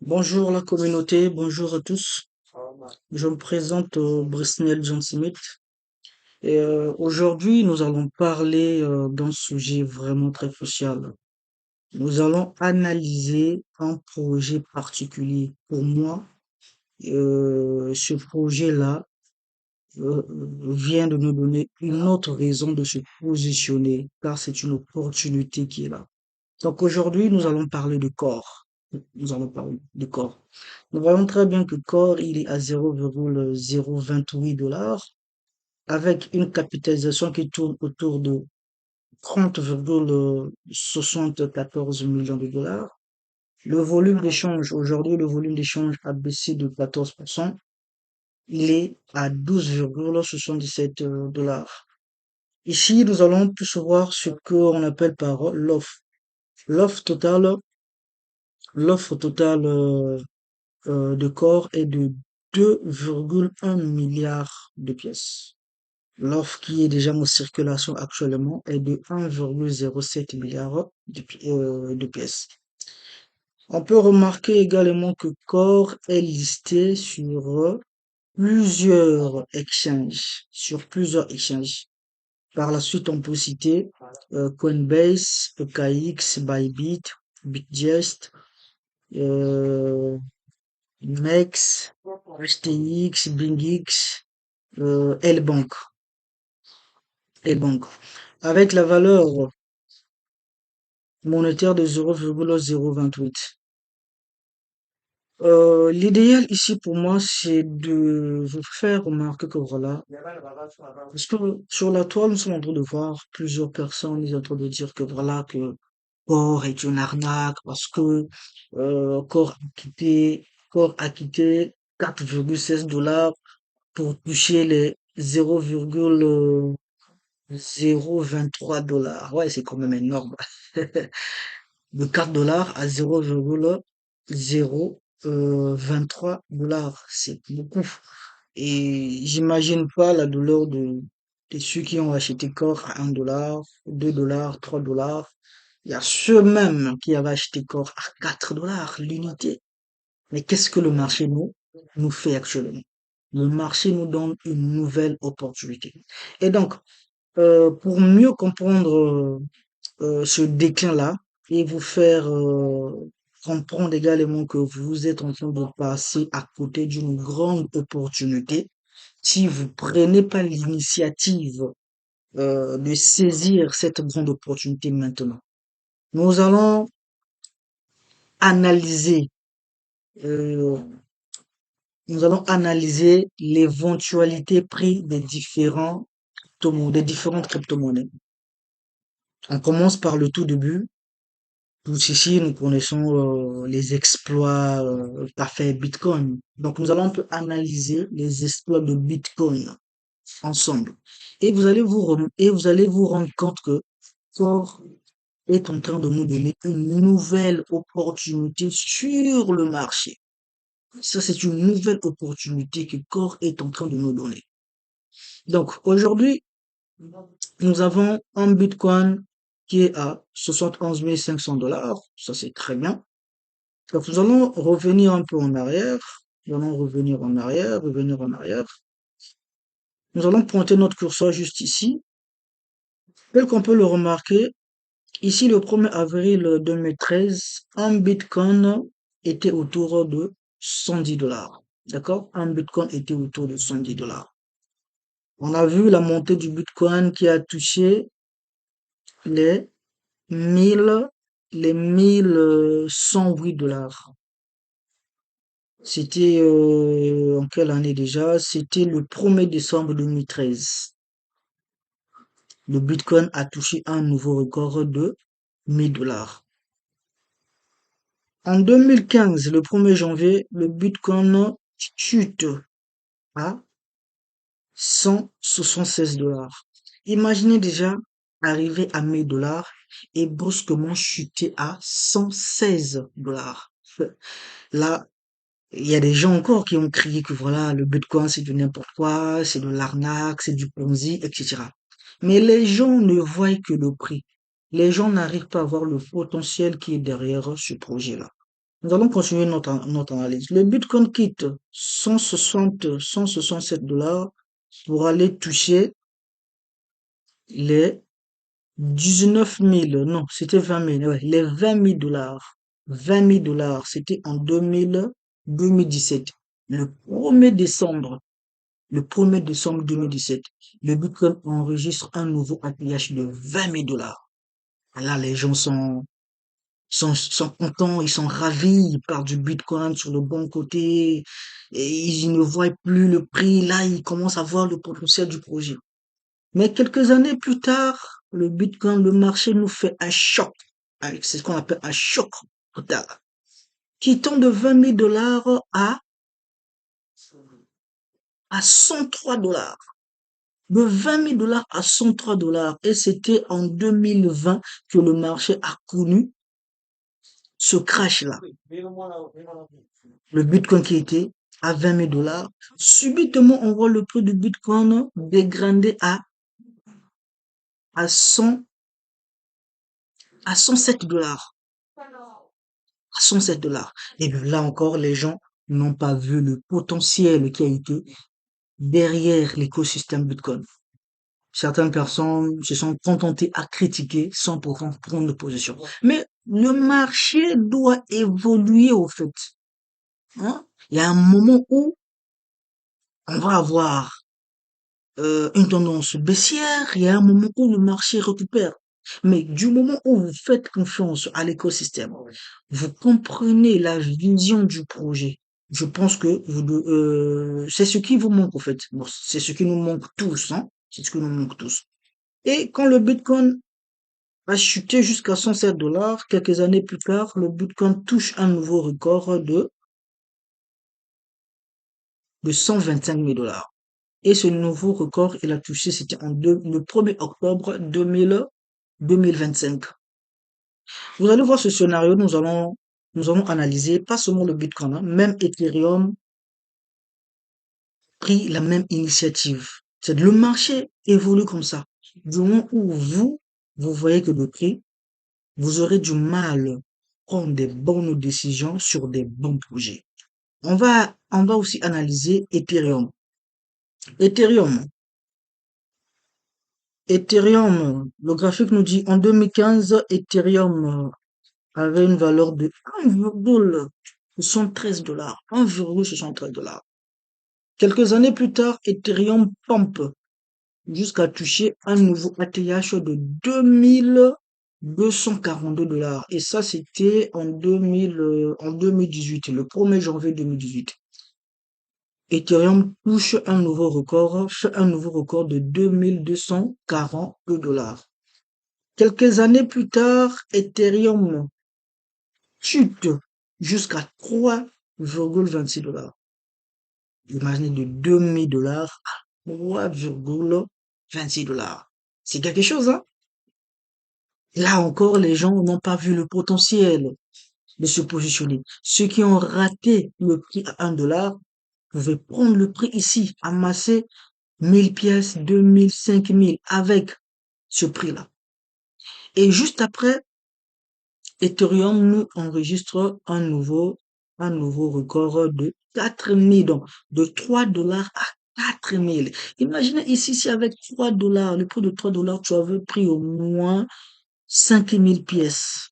Bonjour la communauté, bonjour à tous. Je me présente Bresnel John Smith et aujourd'hui nous allons parler d'un sujet vraiment très crucial. Nous allons analyser un projet particulier. Pour moi, ce projet-là euh, vient de nous donner une autre raison de se positionner car c'est une opportunité qui est là. Donc aujourd'hui, nous allons parler de corps. Nous allons parler de corps. Nous voyons très bien que corps, il est à 0,028 $ avec une capitalisation qui tourne autour de 30,74 millions de dollars. Le volume d'échange, aujourd'hui, le volume d'échange a baissé de 14%. Il est à 12,77 dollars. Ici, nous allons plus voir ce qu'on appelle par l'offre. L'offre totale L'offre totale de corps est de 2,1 milliards de pièces. L'offre qui est déjà en circulation actuellement est de 1,07 milliard de pièces. On peut remarquer également que corps est listé sur plusieurs exchanges. Par la suite, on peut citer Coinbase, EKX, Bybit, Bitgest, euh, MEX, HTX, BingX, Lbank, Lbank, avec la valeur monétaire de 0,028. L'idéal ici pour moi, c'est de vous faire remarquer que voilà, parce que sur la toile, nous sommes en train de voir plusieurs personnes, ils sont en train de dire que voilà, que Core est une arnaque parce que Core a quitté 4,16 $ pour toucher les 0,023 $. Ouais, c'est quand même énorme. De 4 $ à 0,023 $. C'est beaucoup. Et j'imagine pas la douleur de ceux qui ont acheté corps à 1 $, 2 $, 3 $. Il y a ceux même qui avaient acheté corps à 4 $ l'unité. Mais qu'est-ce que le marché nous fait actuellement? Le marché nous donne une nouvelle opportunité. Et donc, pour mieux comprendre ce déclin-là et vous faire comprendre également que vous êtes en train de passer à côté d'une grande opportunité, si vous prenez pas l'initiative de saisir cette grande opportunité maintenant. Nous allons analyser, euh, nous allons analyser l'éventualité prix des différentes crypto-monnaies. On commence par le tout début. Tous ici, nous connaissons les exploits qu'a fait Bitcoin. Donc, nous allons un peu analyser les exploits de Bitcoin ensemble. Et vous allez vous rendre compte que Core est en train de nous donner une nouvelle opportunité sur le marché. Ça, c'est une nouvelle opportunité que Core est en train de nous donner. Donc, aujourd'hui, nous avons un Bitcoin qui est à 71 500 $. Ça, c'est très bien. Donc, nous allons revenir un peu en arrière. Nous allons revenir en arrière. Nous allons pointer notre curseur juste ici. Tel qu'on peut le remarquer, ici, le 1er avril 2013, un Bitcoin était autour de 110 $. D'accord? Un Bitcoin était autour de 110 $. On a vu la montée du Bitcoin qui a touché les 1000, les 1108 $. C'était en quelle année déjà? C'était le 1er décembre 2013. Le Bitcoin a touché un nouveau record de 1000 $. En 2015, le 1er janvier, le Bitcoin chute à 176 $. Imaginez déjà arriver à 1000 $ et brusquement chuter à 116 $. Là, il y a des gens encore qui ont crié que voilà, le Bitcoin c'est du n'importe quoi, c'est de l'arnaque, c'est du Ponzi, etc. Mais les gens ne voient que le prix. Les gens n'arrivent pas à voir le potentiel qui est derrière ce projet-là. Nous allons continuer notre analyse. Le Bitcoin quitte 167 dollars pour aller toucher les 19 000, non, c'était 20 000, ouais, les 20 000 dollars. 20 000 dollars, c'était en 2017. Le 1er décembre, le 1er décembre 2017, le Bitcoin enregistre un nouveau ATH de 20 000 dollars. Là, les gens sont contents, ils sont ravis, ils partent du Bitcoin sur le bon côté, et ils ne voient plus le prix. Là, ils commencent à voir le potentiel du projet. Mais quelques années plus tard, le Bitcoin, le marché nous fait un choc. C'est ce qu'on appelle un choc total. Quittant de 20 000 dollars à 103 dollars. De 20 000 dollars à 103 dollars. Et c'était en 2020 que le marché a connu ce crash-là. Le Bitcoin qui était à 20 000 dollars. Subitement, on voit le prix du Bitcoin dégringoler à 100, à 107 dollars. À 107 dollars. Et bien là encore, les gens n'ont pas vu le potentiel qui a été derrière l'écosystème Bitcoin. Certaines personnes se sont contentées à critiquer sans pourtant prendre de position. Mais le marché doit évoluer au fait. Hein? Il y a un moment où on va avoir une tendance baissière, il y a un moment où le marché récupère. Mais du moment où vous faites confiance à l'écosystème, vous comprenez la vision du projet, je pense que c'est ce qui vous manque en fait. Bon, c'est ce qui nous manque tous, hein. C'est ce qui nous manque tous. Et quand le Bitcoin a chuté jusqu'à 107 dollars, quelques années plus tard, le Bitcoin touche un nouveau record de 125 000 dollars. Et ce nouveau record, il a touché, c'était le 1er octobre 2025. Vous allez voir ce scénario, nous allons analyser pas seulement le Bitcoin, hein, même Ethereum pris la même initiative. C'est le marché évolue comme ça. Du moment où vous voyez que le prix, vous aurez du mal à prendre des bonnes décisions sur des bons projets. On va aussi analyser Ethereum. Ethereum, le graphique nous dit en 2015, Ethereum avait une valeur de 1,73 dollars. 1,73 dollars. Quelques années plus tard, Ethereum pompe jusqu'à toucher un nouveau ATH de 2242 dollars. Et ça, c'était en 2018, le 1er janvier 2018. Ethereum touche fait un nouveau record de 2242 dollars. Quelques années plus tard, Ethereum chute jusqu'à 3,26 dollars. Imaginez de 2000 dollars à 3,26 dollars. C'est quelque chose, hein? Là encore, les gens n'ont pas vu le potentiel de se positionner. Ceux qui ont raté le prix à 1 dollar pouvaient prendre le prix ici, amasser 1000 pièces, 2000, 5000 avec ce prix-là. Et juste après, Ethereum nous enregistre un nouveau record de 4000, donc de 3 dollars à 4000. Imaginez ici, si avec 3 dollars, le prix de 3 dollars, tu avais pris au moins 5000 pièces.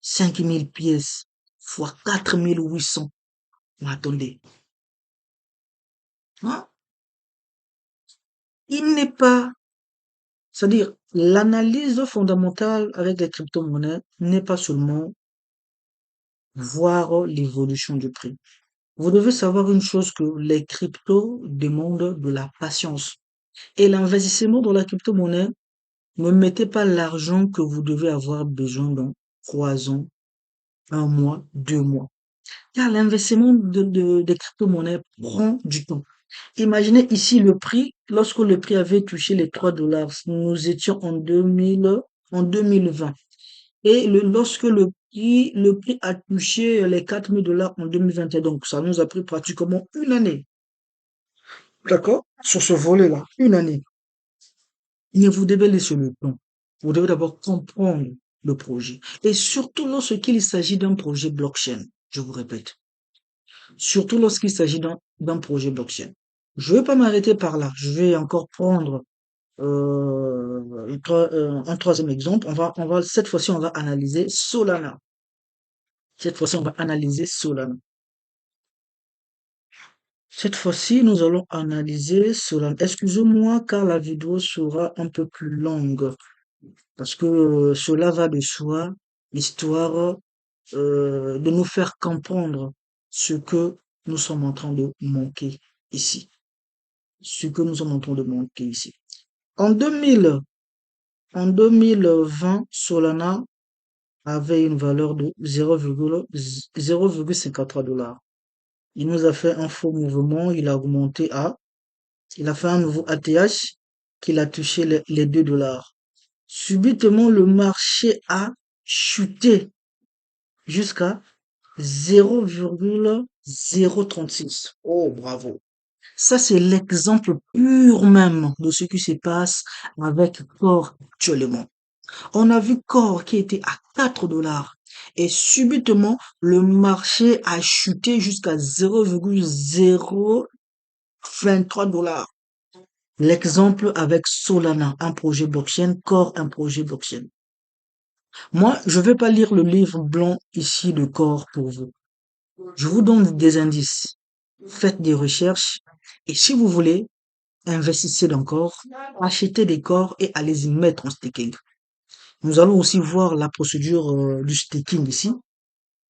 5000 pièces fois 4800. Mais attendez, hein? Il n'est pas, c'est-à-dire, l'analyse fondamentale avec les crypto-monnaies n'est pas seulement voir l'évolution du prix. Vous devez savoir une chose, que les cryptos demandent de la patience. Et l'investissement dans la crypto-monnaie, ne mettez pas l'argent que vous devez avoir besoin dans 3 ans, un mois, 2 mois. Car l'investissement des crypto-monnaies prend du temps. Imaginez ici le prix, lorsque le prix avait touché les 3 dollars, nous étions en 2020. Et lorsque le prix a touché les 4000 dollars en 2021, donc ça nous a pris pratiquement une année. D'accord? Sur ce volet-là, une année. Mais vous devez laisser le temps. Vous devez d'abord comprendre le projet. Et surtout lorsqu'il s'agit d'un projet blockchain. Je vous répète. Surtout lorsqu'il s'agit d'un projet blockchain. Je vais pas m'arrêter par là. Je vais encore prendre un troisième exemple. Cette fois-ci, on va analyser Solana. Cette fois-ci, on va analyser Solana. Cette fois-ci, nous allons analyser Solana. Excusez-moi car la vidéo sera un peu plus longue parce que cela va de soi, histoire de nous faire comprendre ce que nous sommes en train de manquer ici. Ce que nous sommes en train de manquer ici. En 2020, Solana avait une valeur de 0,53 $. Il nous a fait un faux mouvement, il a fait un nouveau ATH qu'il a touché les 2 $. Subitement, le marché a chuté jusqu'à 0,036. Oh, bravo. Ça, c'est l'exemple pur même de ce qui se passe avec Core actuellement. On a vu Core qui était à 4 $ et subitement, le marché a chuté jusqu'à 0,023 $. L'exemple avec Solana, un projet blockchain, Core, un projet blockchain. Moi, je vais pas lire le livre blanc ici de Core pour vous. Je vous donne des indices. Faites des recherches et si vous voulez, investissez dans Core, achetez des corps et allez-y mettre en staking. Nous allons aussi voir la procédure du staking ici,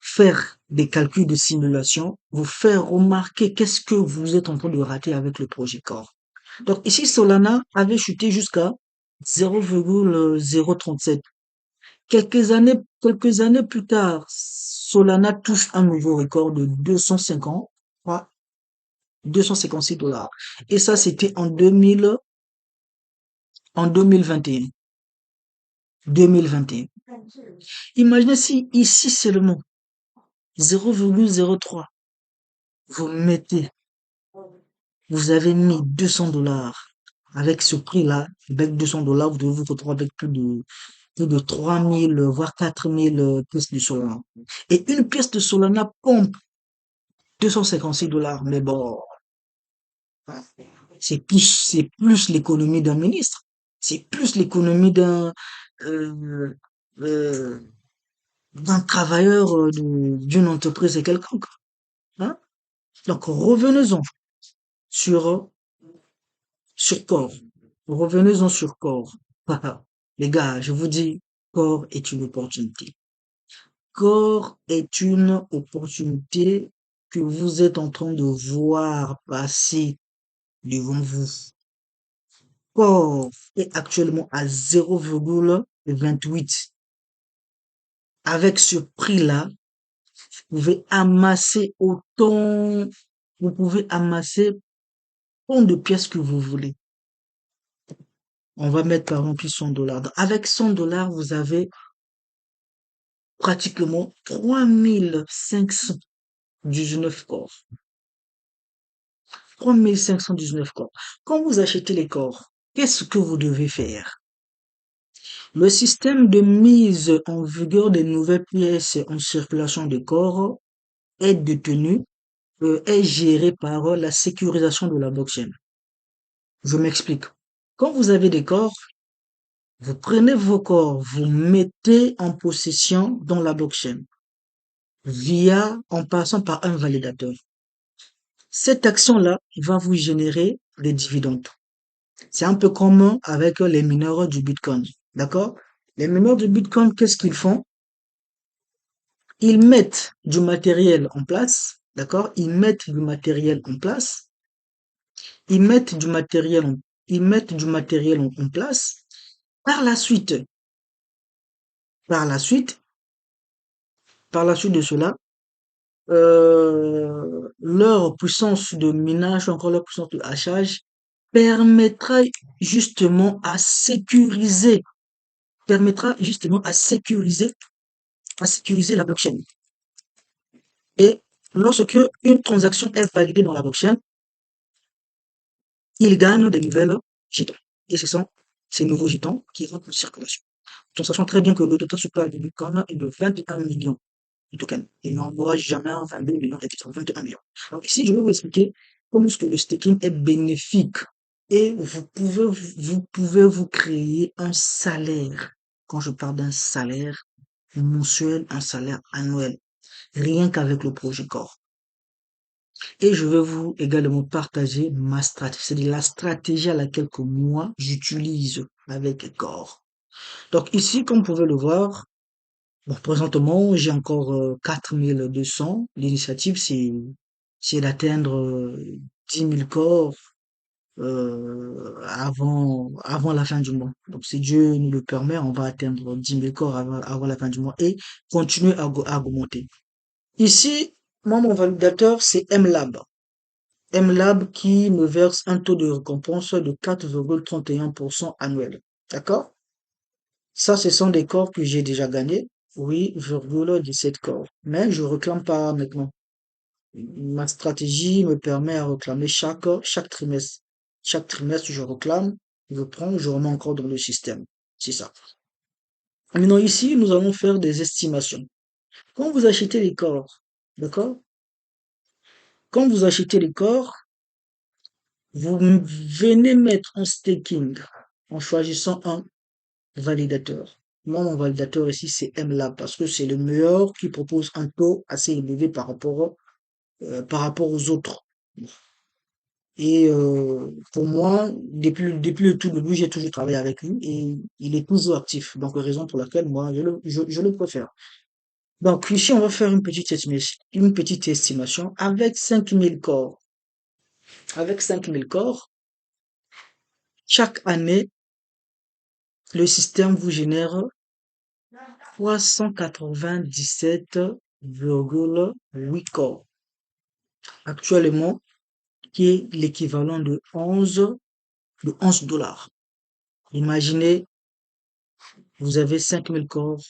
faire des calculs de simulation, vous faire remarquer qu'est-ce que vous êtes en train de rater avec le projet Core. Donc ici, Solana avait chuté jusqu'à 0,037. Quelques années plus tard, Solana touche un nouveau record de 256 $. Et ça, c'était en 2021. 2021. Imaginez si ici seulement 0,03, vous mettez, vous avez mis 200 $. Avec ce prix-là, avec 200 $, vous devez vous retrouver avec plus de 3000, voire 4000 pièces de Solana. Et une pièce de Solana pompe 256 $. Mais bon, hein, c'est plus l'économie d'un ministre. C'est plus l'économie euh, euh, d'un travailleur d'une entreprise et quelconque. Hein? Donc revenons-en sur, sur Core. Revenons-en sur Core. Les gars, je vous dis, Core est une opportunité. Core est une opportunité que vous êtes en train de voir passer devant vous. Core est actuellement à 0,28. Avec ce prix-là, vous pouvez amasser autant de pièces que vous voulez. On va mettre par exemple 100 $. Avec 100 $, vous avez pratiquement 3519 corps. 3519 corps. Quand vous achetez les corps, qu'est-ce que vous devez faire? Le système de mise en vigueur des nouvelles pièces en circulation de corps est est géré par la sécurisation de la blockchain. Je m'explique. Quand vous avez des corps, vous prenez vos corps, vous mettez en possession dans la blockchain en passant par un validateur. Cette action-là va vous générer des dividendes. C'est un peu commun avec les mineurs du Bitcoin. D'accord? Les mineurs du Bitcoin, qu'est-ce qu'ils font? Ils mettent du matériel en place. D'accord? Ils mettent du matériel en place. Ils mettent du matériel ils mettent du matériel en place. Par la suite, par la suite, par la suite de cela, leur puissance de minage, encore leur puissance de hachage, permettra justement à sécuriser, permettra justement à sécuriser la blockchain. Et lorsque une transaction est validée dans la blockchain, il gagne des nouvelles jetons. Et ce sont ces nouveaux jetons qui rentrent en circulation. Donc, sachant très bien que le total supply du Bitcoin est de 21 millions. de tokens. Il n'envoie jamais 22 millions d'acquisitions, 21 millions. Donc ici, je vais vous expliquer comment est-ce que le staking est bénéfique et vous pouvez vous créer un salaire. Quand je parle d'un salaire mensuel, un salaire annuel, rien qu'avec le projet Core. Et je vais vous également partager ma stratégie, c'est-à-dire la stratégie à laquelle que moi j'utilise avec Core. Donc ici, comme vous pouvez le voir, bon, présentement, j'ai encore 4200. L'initiative, c'est d'atteindre 10 000 corps avant la fin du mois. Donc, si Dieu nous le permet, on va atteindre 10 000 corps avant la fin du mois et continuer à augmenter. Ici, moi, mon validateur, c'est MLab. MLab qui me verse un taux de récompense de 4,31% annuel. D'accord? Ça, ce sont des corps que j'ai déjà gagnés. Oui, 17 corps. Mais je réclame pas maintenant. Ma stratégie me permet à réclamer chaque trimestre. Chaque trimestre, je réclame, je prends, je remets encore dans le système. C'est ça. Maintenant, ici, nous allons faire des estimations. Quand vous achetez les corps, d'accord? Quand vous achetez les corps, vous venez mettre en staking en choisissant un validateur. Moi, mon validateur ici, c'est MLab parce que c'est le meilleur qui propose un taux assez élevé par rapport aux autres. Et pour moi, depuis le tout début, j'ai toujours travaillé avec lui et il est toujours actif. Donc, raison pour laquelle moi, je le préfère. Donc, ici, on va faire une petite estimation avec 5000 corps. Avec 5000 corps, chaque année, le système vous génère 397,8 corps. Actuellement, qui est l'équivalent de 11 dollars. Imaginez, vous avez 5000 corps,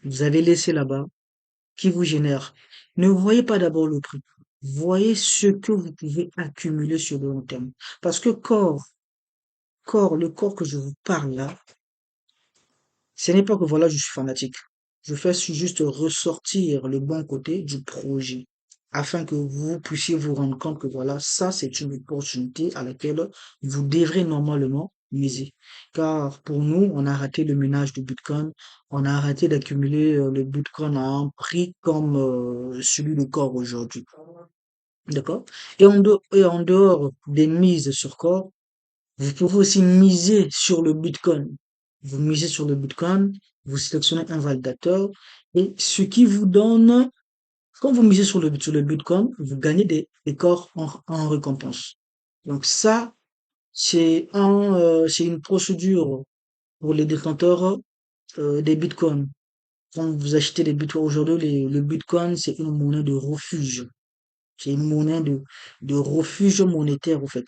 vous avez laissé là-bas, qui vous génère. Ne voyez pas d'abord le prix. Voyez ce que vous pouvez accumuler sur le long terme. Parce que le corps que je vous parle là, ce n'est pas que voilà, je suis fanatique. Je fais juste ressortir le bon côté du projet afin que vous puissiez vous rendre compte que voilà, ça c'est une opportunité à laquelle vous devrez normalement miser. Car pour nous, on a raté le ménage du Bitcoin, on a arrêté d'accumuler le Bitcoin à un prix comme celui de corps aujourd'hui. D'accord? Et en dehors des mises sur corps, vous pouvez aussi miser sur le Bitcoin. Vous misez sur le Bitcoin, vous sélectionnez un validateur et ce qui vous donne, quand vous misez sur le Bitcoin, vous gagnez des corps en récompense. Donc ça, c'est une procédure pour les détenteurs des Bitcoins. Quand vous achetez des Bitcoins aujourd'hui, le Bitcoin, c'est une monnaie de refuge. C'est une monnaie de refuge monétaire, en fait.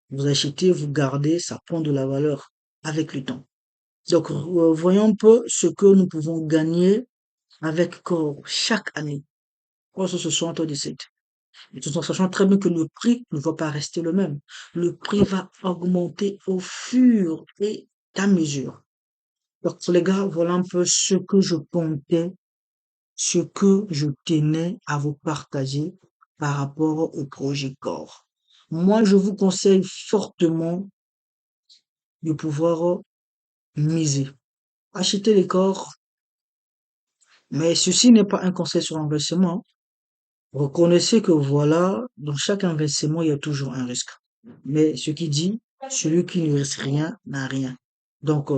Vous achetez, vous gardez, ça prend de la valeur avec le temps. Donc, voyons un peu ce que nous pouvons gagner avec Core chaque année. Quoi, ce 77. Et tout en sachant très bien que le prix ne va pas rester le même. Le prix va augmenter au fur et à mesure. Donc, les gars, voilà un peu ce que je comptais, ce que je tenais à vous partager par rapport au projet Core. Moi, je vous conseille fortement de pouvoir miser. Acheter les corps, mais ceci n'est pas un conseil sur l'investissement. Reconnaissez que voilà, dans chaque investissement, il y a toujours un risque. Mais ce qui dit, celui qui ne risque rien n'a rien. Donc,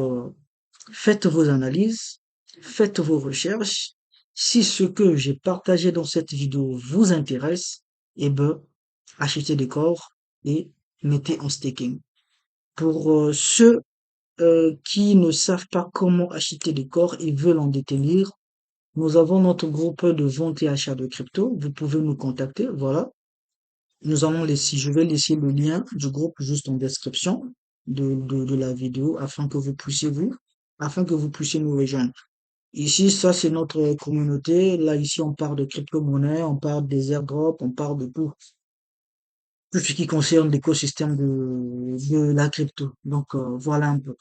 faites vos analyses, faites vos recherches. Si ce que j'ai partagé dans cette vidéo vous intéresse, eh ben, achetez des corps et mettez en staking. Pour ceux qui ne savent pas comment acheter des corps et veulent en détenir, nous avons notre groupe de vente et achat de crypto. Vous pouvez nous contacter. Voilà. Je vais laisser le lien du groupe juste en description de la vidéo afin que vous puissiez nous rejoindre. Ici, ça, c'est notre communauté. Là, ici, on parle de crypto-monnaie, on parle des airdrops, on parle de tout ce qui concerne l'écosystème de la crypto. Donc, voilà un peu.